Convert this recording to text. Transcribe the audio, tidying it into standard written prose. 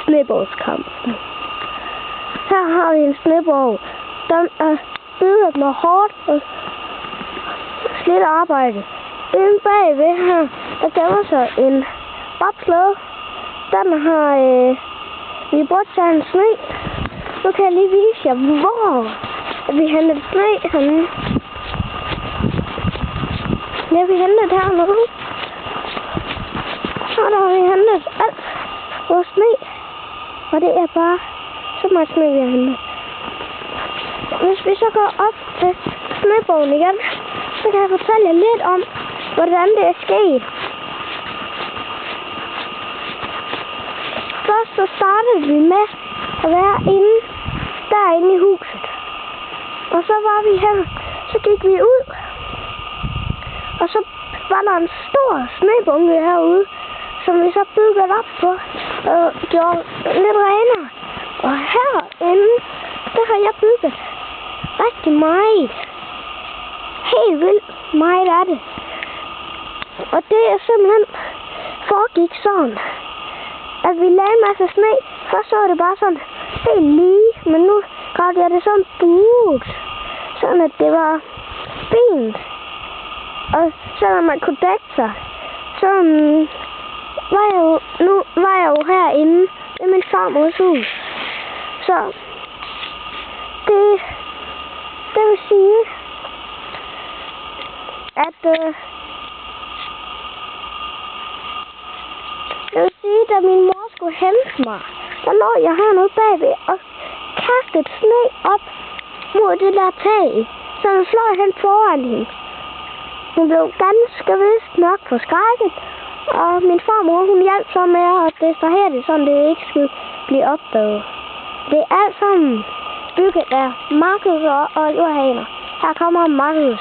snebogskampen. Her har vi en snebog, den er bygget med hårdt og slidt arbejde. Inde bagved her, der gemmer sig en bobslæde. Den har vi brugt til en sne. Nu kan jeg lige vise jer, hvor vi hentede sne henne. Det har vi hentet hernede. Og der har vi hentet alt vores sne. Og det er bare så meget sne, vi har hentet. Hvis vi så går op til snebogen igen, så kan jeg fortælle jer lidt om, hvordan det er sket. Først så startede vi med at være derinde i huset. Og så var vi her, så gik vi ud. Og så var der en stor snebunke herude, som vi så byggede op på og gjorde lidt renere. Og herinde, der har jeg bygget rigtig meget. Helt vildt meget af det. Og det er simpelthen foregik sådan, at vi lagde en masse sne. Først så var det bare sådan helt lige, men nu gravede jeg det sådan buet, sådan at det var fint. Og selvom man kunne dække sig, så var jeg jo herinde i min farmors hus. Så det vil sige, at da min mor skulle hente mig, så lå jeg hernede bagved og kastede sne op mod det der tag, så den fløj hen foran hende. Hun blev ganske vist nok forskrækket, og min farmor, hun hjalp så med at distrahere det, så det ikke skulle blive opdaget. Det er alt sammen bygget af Markus og Johanner. Her kommer Markus.